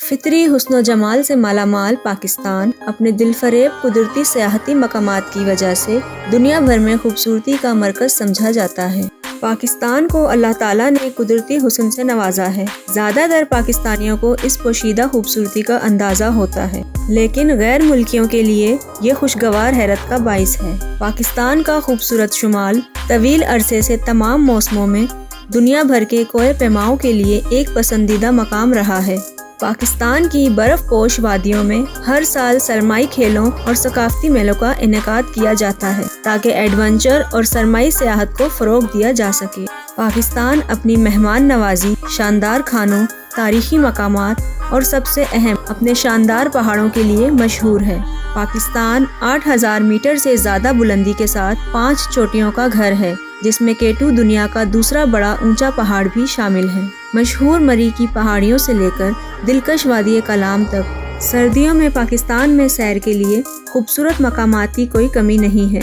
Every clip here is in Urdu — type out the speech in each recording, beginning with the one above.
فطری حسن و جمال سے مالا مال پاکستان اپنے دل فریب قدرتی سیاحتی مقامات کی وجہ سے دنیا بھر میں خوبصورتی کا مرکز سمجھا جاتا ہے۔ پاکستان کو اللہ تعالیٰ نے قدرتی حسن سے نوازا ہے۔ زیادہ تر پاکستانیوں کو اس پوشیدہ خوبصورتی کا اندازہ ہوتا ہے، لیکن غیر ملکیوں کے لیے یہ خوشگوار حیرت کا باعث ہے۔ پاکستان کا خوبصورت شمال طویل عرصے سے تمام موسموں میں دنیا بھر کے کوہ پیماؤں کے لیے ایک پسندیدہ مقام رہا ہے۔ پاکستان کی برف پوش وادیوں میں ہر سال سرمائی کھیلوں اور ثقافتی میلوں کا انعقاد کیا جاتا ہے تاکہ ایڈونچر اور سرمائی سیاحت کو فروغ دیا جا سکے۔ پاکستان اپنی مہمان نوازی، شاندار کھانوں، تاریخی مقامات اور سب سے اہم اپنے شاندار پہاڑوں کے لیے مشہور ہے۔ پاکستان 8000 میٹر سے زیادہ بلندی کے ساتھ 5 چوٹیوں کا گھر ہے، جس میں K2 دنیا کا دوسرا بڑا اونچا پہاڑ بھی شامل ہے۔ مشہور مری کی پہاڑیوں سے لے کر دلکش وادی کلام تک سردیوں میں پاکستان میں سیر کے لیے خوبصورت مقامات کی کوئی کمی نہیں ہے۔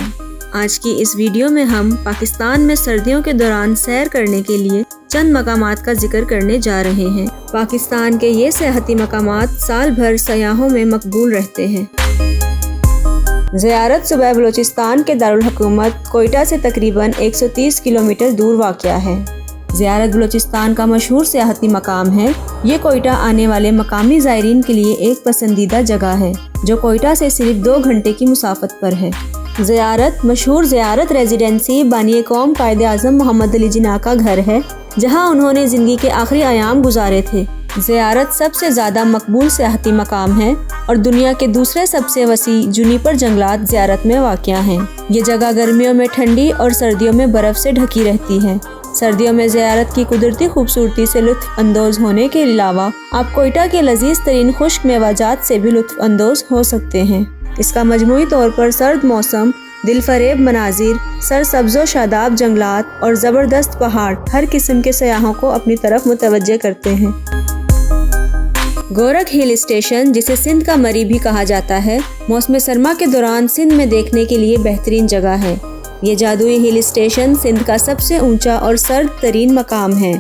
آج کی اس ویڈیو میں ہم پاکستان میں سردیوں کے دوران سیر کرنے کے لیے چند مقامات کا ذکر کرنے جا رہے ہیں۔ پاکستان کے یہ سیاحتی مقامات سال بھر سیاحوں میں مقبول رہتے ہیں۔ زیارت صوبہ بلوچستان کے دارالحکومت کوئٹہ سے تقریباً 130 کلومیٹر دور واقع ہے۔ زیارت بلوچستان کا مشہور سیاحتی مقام ہے۔ یہ کوئٹہ آنے والے مقامی زائرین کے لیے ایک پسندیدہ جگہ ہے، جو کوئٹہ سے صرف 2 گھنٹے کی مسافت پر ہے۔ زیارت مشہور زیارت ریزیڈنسی بانی قوم قائد اعظم محمد علی جناح کا گھر ہے، جہاں انہوں نے زندگی کے آخری ایام گزارے تھے۔ زیارت سب سے زیادہ مقبول سیاحتی مقام ہے اور دنیا کے دوسرے سب سے وسیع جونیپر جنگلات زیارت میں واقع ہیں۔ یہ جگہ گرمیوں میں ٹھنڈی اور سردیوں میں برف سے ڈھکی رہتی ہے۔ سردیوں میں زیارت کی قدرتی خوبصورتی سے لطف اندوز ہونے کے علاوہ آپ کوئٹہ کے لذیذ ترین خشک میوہ جات سے بھی لطف اندوز ہو سکتے ہیں۔ اس کا مجموعی طور پر سرد موسم، دل فریب مناظر، سرسبز و شاداب جنگلات اور زبردست پہاڑ ہر قسم کے سیاحوں کو اپنی طرف متوجہ کرتے ہیں۔ گورکھ ہل اسٹیشن، جسے سندھ کا مری بھی کہا جاتا ہے، موسم سرما کے دوران سندھ میں دیکھنے کے لیے بہترین جگہ ہے۔ یہ جادوئی ہل اسٹیشن سندھ کا سب سے اونچا اور سرد ترین مقام ہے۔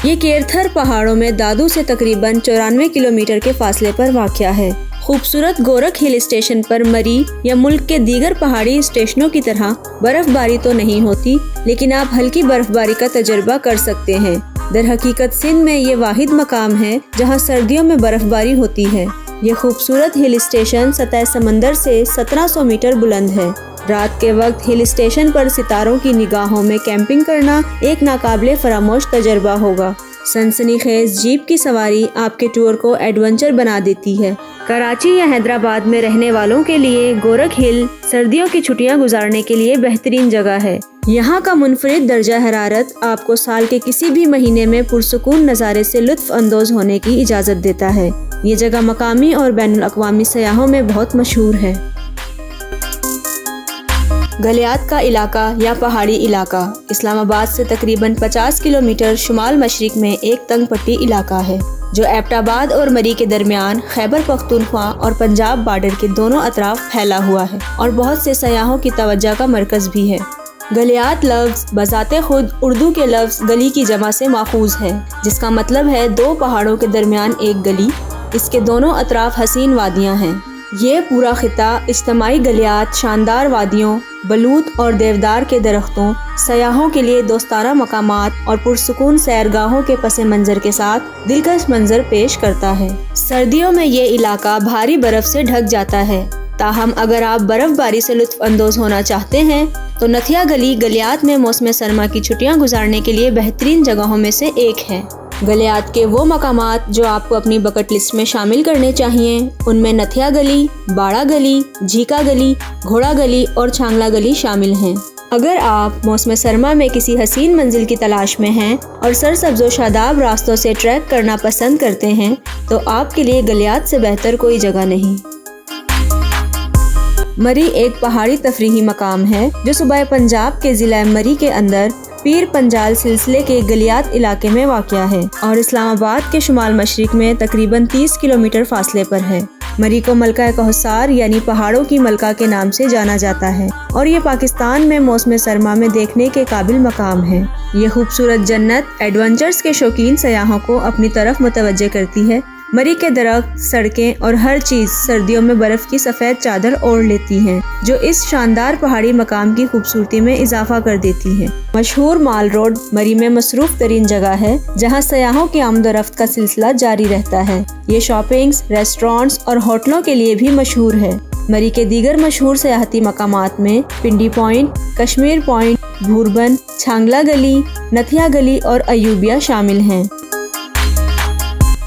یہ کیرتھر پہاڑوں میں دادو سے تقریباً 94 کلومیٹر کے فاصلے پر واقع ہے۔ خوبصورت گورکھ ہل اسٹیشن پر مری یا ملک کے دیگر پہاڑی اسٹیشنوں کی طرح برف باری تو نہیں ہوتی، لیکن آپ ہلکی برف باری کا تجربہ کر سکتے ہیں۔ در حقیقت سندھ میں یہ واحد مقام ہے جہاں سردیوں میں برف باری ہوتی ہے۔ یہ خوبصورت ہل اسٹیشن سطح سمندر سے 1700 میٹر بلند ہے۔ رات کے وقت ہل اسٹیشن پر ستاروں کی نگاہوں میں کیمپنگ کرنا ایک ناقابل فراموش تجربہ ہوگا۔ سنسنی خیز جیپ کی سواری آپ کے ٹور کو ایڈونچر بنا دیتی ہے۔ کراچی یا حیدرآباد میں رہنے والوں کے لیے گورکھ ہل سردیوں کی چھٹیاں گزارنے کے لیے بہترین جگہ ہے۔ یہاں کا منفرد درجہ حرارت آپ کو سال کے کسی بھی مہینے میں پرسکون نظارے سے لطف اندوز ہونے کی اجازت دیتا ہے۔ یہ جگہ مقامی اور بین الاقوامی سیاحوں میں بہت مشہور ہے۔ گلیات کا علاقہ یا پہاڑی علاقہ اسلام آباد سے تقریباً 50 کلومیٹر شمال مشرق میں ایک تنگ پٹی علاقہ ہے، جو ایبٹ آباد اور مری کے درمیان خیبر پختونخوا اور پنجاب بارڈر کے دونوں اطراف پھیلا ہوا ہے اور بہت سے سیاحوں کی توجہ کا مرکز بھی ہے۔ گلیات لفظ بذات خود اردو کے لفظ گلی کی جمع سے ماخوذ ہے، جس کا مطلب ہے 2 پہاڑوں کے درمیان ایک گلی۔ اس کے دونوں اطراف حسین وادیاں ہیں۔ یہ پورا خطہ اجتماعی گلیات، شاندار وادیوں، بلوط اور دیودار کے درختوں، سیاحوں کے لیے دوستانہ مقامات اور پرسکون سیرگاہوں کے پس منظر کے ساتھ دلکش منظر پیش کرتا ہے۔ سردیوں میں یہ علاقہ بھاری برف سے ڈھک جاتا ہے، تاہم اگر آپ برف باری سے لطف اندوز ہونا چاہتے ہیں تو نتھیا گلی گلیات میں موسم سرما کی چھٹیاں گزارنے کے لیے بہترین جگہوں میں سے ایک ہے۔ گلیات کے وہ مقامات جو آپ کو اپنی بکٹ لسٹ میں شامل کرنے چاہیے، ان میں نتھیا گلی، باڑا گلی، جھیکا گلی، گھوڑا گلی اور چھانگلا گلی شامل ہیں۔ اگر آپ موسم سرما میں کسی حسین منزل کی تلاش میں ہیں اور سرسبز و شاداب راستوں سے ٹریک کرنا پسند کرتے ہیں تو آپ کے لیے گلیات سے بہتر کوئی جگہ نہیں۔ مری ایک پہاڑی تفریحی مقام ہے جو صوبہ پنجاب کے ضلع مری کے اندر پیر پنجال سلسلے کے گلیات علاقے میں واقع ہے اور اسلام آباد کے شمال مشرق میں تقریباً 30 کلومیٹر فاصلے پر ہے۔ مری کو ملکہ کوثر یعنی پہاڑوں کی ملکہ کے نام سے جانا جاتا ہے اور یہ پاکستان میں موسم سرما میں دیکھنے کے قابل مقام ہے۔ یہ خوبصورت جنت ایڈونچرز کے شوقین سیاحوں کو اپنی طرف متوجہ کرتی ہے۔ مری کے درخت، سڑکیں اور ہر چیز سردیوں میں برف کی سفید چادر اوڑھ لیتی ہیں، جو اس شاندار پہاڑی مقام کی خوبصورتی میں اضافہ کر دیتی ہے۔ مشہور مال روڈ مری میں مصروف ترین جگہ ہے، جہاں سیاحوں کی آمد و رفت کا سلسلہ جاری رہتا ہے۔ یہ شاپنگز، ریسٹورانٹس اور ہوٹلوں کے لیے بھی مشہور ہے۔ مری کے دیگر مشہور سیاحتی مقامات میں پنڈی پوائنٹ، کشمیر پوائنٹ، بھوربن، چھانگلا گلی، نتھیا گلی اور ایوبیا شامل ہیں۔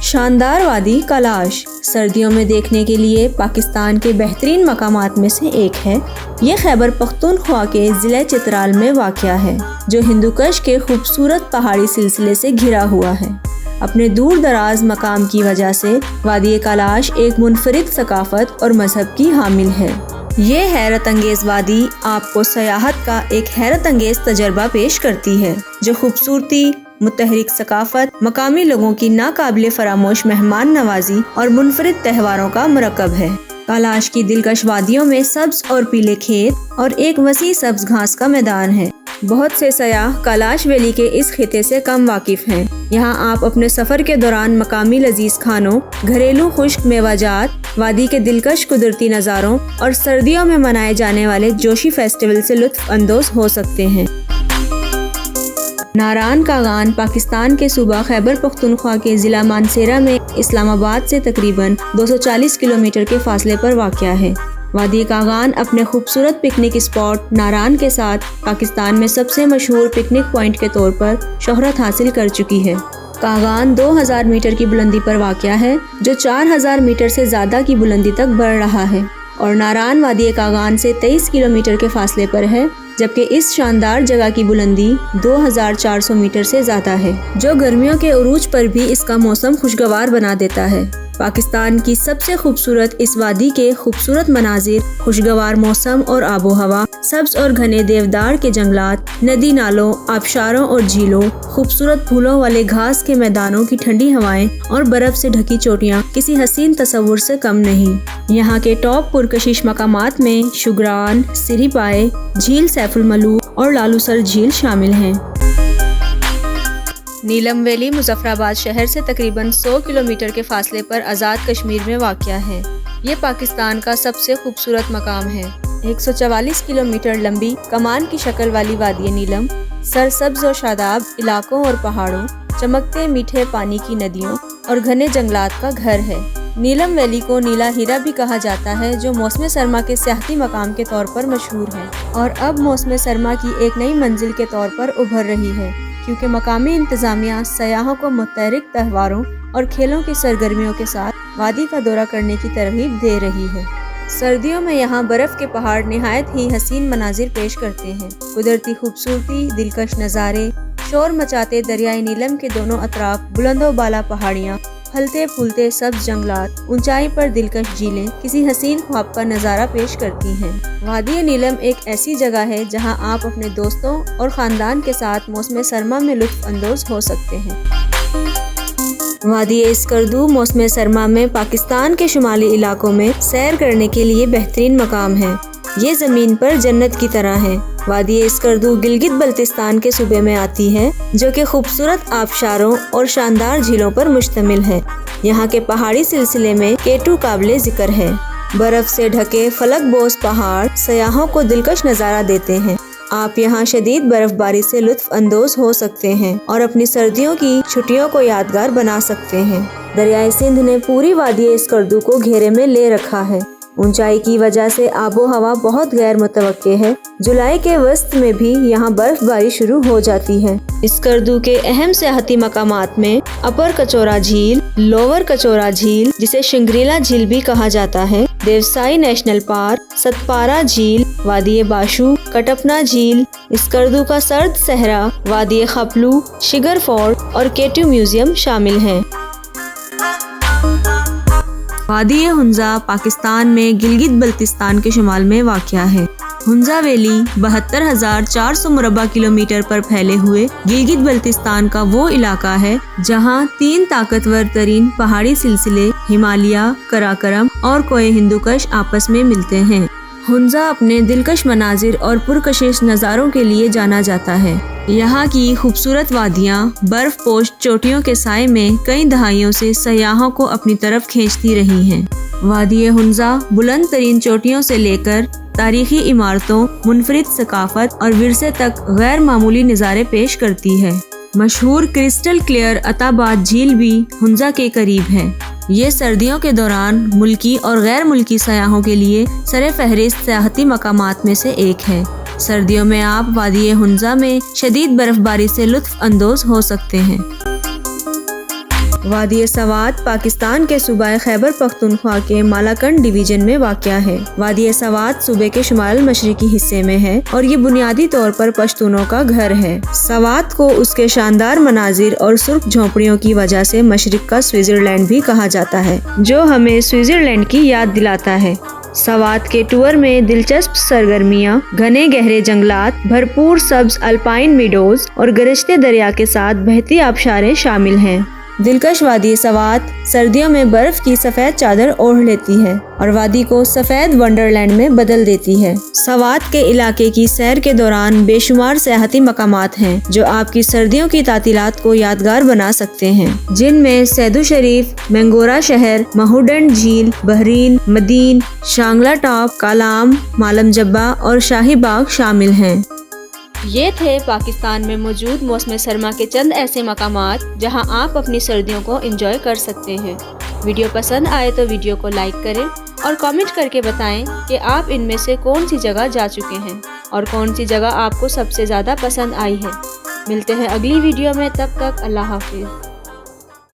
شاندار وادی کالاش سردیوں میں دیکھنے کے لیے پاکستان کے بہترین مقامات میں سے ایک ہے۔ یہ خیبر پختونخوا کے ضلع چترال میں واقع ہے، جو ہندوکش کے خوبصورت پہاڑی سلسلے سے گھرا ہوا ہے۔ اپنے دور دراز مقام کی وجہ سے وادی کالاش ایک منفرد ثقافت اور مذہب کی حامل ہے۔ یہ حیرت انگیز وادی آپ کو سیاحت کا ایک حیرت انگیز تجربہ پیش کرتی ہے، جو خوبصورتی، متحرک ثقافت، مقامی لوگوں کی ناقابل فراموش مہمان نوازی اور منفرد تہواروں کا مرکب ہے۔ کالاش کی دلکش وادیوں میں سبز اور پیلے کھیت اور ایک وسیع سبز گھاس کا میدان ہے۔ بہت سے سیاح کالاش ویلی کے اس خطے سے کم واقف ہیں۔ یہاں آپ اپنے سفر کے دوران مقامی لذیذ کھانوں، گھریلو خشک میوہ جات، وادی کے دلکش قدرتی نظاروں اور سردیوں میں منائے جانے والے جوشی فیسٹیول سے لطف اندوز ہو سکتے ہیں۔ ناران کاغان پاکستان کے صوبہ خیبر پختونخوا کے ضلع مانسیرہ میں اسلام آباد سے تقریباً 240 کلومیٹر کے فاصلے پر واقع ہے۔ وادی کاغان اپنے خوبصورت پکنک اسپاٹ ناران کے ساتھ پاکستان میں سب سے مشہور پکنک پوائنٹ کے طور پر شہرت حاصل کر چکی ہے۔ کاغان 2000 میٹر کی بلندی پر واقع ہے، جو 4000 میٹر سے زیادہ کی بلندی تک بڑھ رہا ہے، اور ناران وادی کاغان سے 23 کلومیٹر کے فاصلے پر ہے، جبکہ اس شاندار جگہ کی بلندی 2400 میٹر سے زیادہ ہے، جو گرمیوں کے عروج پر بھی اس کا موسم خوشگوار بنا دیتا ہے۔ پاکستان کی سب سے خوبصورت اس وادی کے خوبصورت مناظر، خوشگوار موسم اور آب و ہوا، سبز اور گھنے دیودار کے جنگلات، ندی نالوں، آبشاروں اور جھیلوں، خوبصورت پھولوں والے گھاس کے میدانوں کی ٹھنڈی ہوائیں اور برف سے ڈھکی چوٹیاں کسی حسین تصور سے کم نہیں۔ یہاں کے ٹاپ پرکشش مقامات میں شگران، سری پائے، جھیل سیف الملوک اور لالوسر جھیل شامل ہیں۔ نیلم ویلی مظفر آباد شہر سے تقریباً 100 کلومیٹر کے فاصلے پر آزاد کشمیر میں واقع ہے۔ یہ پاکستان کا سب سے خوبصورت مقام ہے۔ 144 کلومیٹر لمبی کمان کی شکل والی وادی نیلم سرسبز و شاداب علاقوں اور پہاڑوں، چمکتے میٹھے پانی کی ندیوں اور گھنے جنگلات کا گھر ہے۔ نیلم ویلی کو نیلا ہیرا بھی کہا جاتا ہے، جو موسم سرما کے سیاحتی مقام کے طور پر مشہور ہے اور اب موسم سرما کی ایک نئی منزل کے طور پر ابھر رہی ہے، کیونکہ مقامی انتظامیہ سیاحوں کو متحرک تہواروں اور کھیلوں کی سرگرمیوں کے ساتھ وادی کا دورہ کرنے کی ترغیب دے رہی ہے۔ سردیوں میں یہاں برف کے پہاڑ نہایت ہی حسین مناظر پیش کرتے ہیں۔ قدرتی خوبصورتی، دلکش نظارے، شور مچاتے دریائے نیلم کے دونوں اطراف بلند و بالا پہاڑیاں، پھلتے پھولتے سبز جنگلات، اونچائی پر دلکش جھیلیں کسی حسین خواب کا نظارہ پیش کرتی ہیں۔ وادی نیلم ایک ایسی جگہ ہے جہاں آپ اپنے دوستوں اور خاندان کے ساتھ موسم سرما میں لطف اندوز ہو سکتے ہیں۔ وادی اسکردو موسم سرما میں پاکستان کے شمالی علاقوں میں سیر کرنے کے لیے بہترین مقام ہے۔ یہ زمین پر جنت کی طرح ہے۔ وادی اسکردو گلگت بلتستان کے صوبے میں آتی ہے، جو کہ خوبصورت آبشاروں اور شاندار جھیلوں پر مشتمل ہے۔ یہاں کے پہاڑی سلسلے میں کیٹو قابل ذکر ہے۔ برف سے ڈھکے فلک بوس پہاڑ سیاحوں کو دلکش نظارہ دیتے ہیں۔ آپ یہاں شدید برف باری سے لطف اندوز ہو سکتے ہیں اور اپنی سردیوں کی چھٹیوں کو یادگار بنا سکتے ہیں۔ دریائے سندھ نے پوری وادی اسکردو کو گھیرے میں لے رکھا ہے۔ اونچائی کی وجہ سے آب و ہوا بہت غیر متوقع ہے۔ جولائی کے وسط میں بھی یہاں برف باری شروع ہو جاتی ہے۔ اسکردو کے اہم سیاحتی مقامات میں اپر کچورا جھیل، لوور کچورا جھیل جسے شنگریلا جھیل بھی کہا جاتا ہے، دیوسائی نیشنل پارک، ستپارا جھیل، وادی باشو، کٹپنا جھیل، اسکردو کا سرد صحرا، وادی خپلو، شگر فورٹ اور کیٹو میوزیم شامل ہیں۔ وادی ہنزا پاکستان میں گلگت بلتستان کے شمال میں واقع ہے۔ ہنزا ویلی 72,400 مربع کلومیٹر پر پھیلے ہوئے گلگت بلتستان کا وہ علاقہ ہے جہاں 3 طاقتور ترین پہاڑی سلسلے ہمالیہ، کراکرم اور کوہ ہندوکش آپس میں ملتے ہیں۔ ہنزا اپنے دلکش مناظر اور پرکشش نظاروں کے لیے جانا جاتا ہے۔ یہاں کی خوبصورت وادیاں برف پوش چوٹیوں کے سائے میں کئی دہائیوں سے سیاحوں کو اپنی طرف کھینچتی رہی ہیں۔ وادی ہنزا بلند ترین چوٹیوں سے لے کر تاریخی عمارتوں، منفرد ثقافت اور ورثے تک غیر معمولی نظارے پیش کرتی ہے۔ مشہور کرسٹل کلیئر عطاباد جھیل بھی ہنزا کے قریب ہے۔ یہ سردیوں کے دوران ملکی اور غیر ملکی سیاحوں کے لیے سر فہرست سیاحتی مقامات میں سے ایک ہے۔ سردیوں میں آپ وادی ہنزا میں شدید برف باری سے لطف اندوز ہو سکتے ہیں۔ وادی سوات پاکستان کے صوبہ خیبر پختونخوا کے مالاکنڈ ڈویژن میں واقع ہے۔ وادی سوات صوبے کے شمال مشرقی حصے میں ہے اور یہ بنیادی طور پر پشتونوں کا گھر ہے۔ سوات کو اس کے شاندار مناظر اور سرخ جھونپڑیوں کی وجہ سے مشرق کا سوئٹزرلینڈ بھی کہا جاتا ہے، جو ہمیں سوئٹزرلینڈ کی یاد دلاتا ہے۔ سوات کے ٹور میں دلچسپ سرگرمیاں، گھنے گہرے جنگلات، بھرپور سبز الپائن میڈوز اور گرجتے دریا کے ساتھ بہتی آبشاریں شامل ہیں۔ دلکش وادی سوات سردیوں میں برف کی سفید چادر اوڑھ لیتی ہے اور وادی کو سفید ونڈرلینڈ میں بدل دیتی ہے۔ سوات کے علاقے کی سیر کے دوران بے شمار سیاحتی مقامات ہیں جو آپ کی سردیوں کی تعطیلات کو یادگار بنا سکتے ہیں، جن میں سیدو شریف، مینگورہ شہر، مہوڈنڈ جھیل، بحرین، مدین، شانگلہ ٹاپ، کالام، مالم جبہ اور شاہی باغ شامل ہیں۔ یہ تھے پاکستان میں موجود موسم سرما کے چند ایسے مقامات جہاں آپ اپنی سردیوں کو انجوائے کر سکتے ہیں۔ ویڈیو پسند آئے تو ویڈیو کو لائک کریں اور کامنٹ کر کے بتائیں کہ آپ ان میں سے کون سی جگہ جا چکے ہیں اور کون سی جگہ آپ کو سب سے زیادہ پسند آئی ہے۔ ملتے ہیں اگلی ویڈیو میں، تب تک اللہ حافظ۔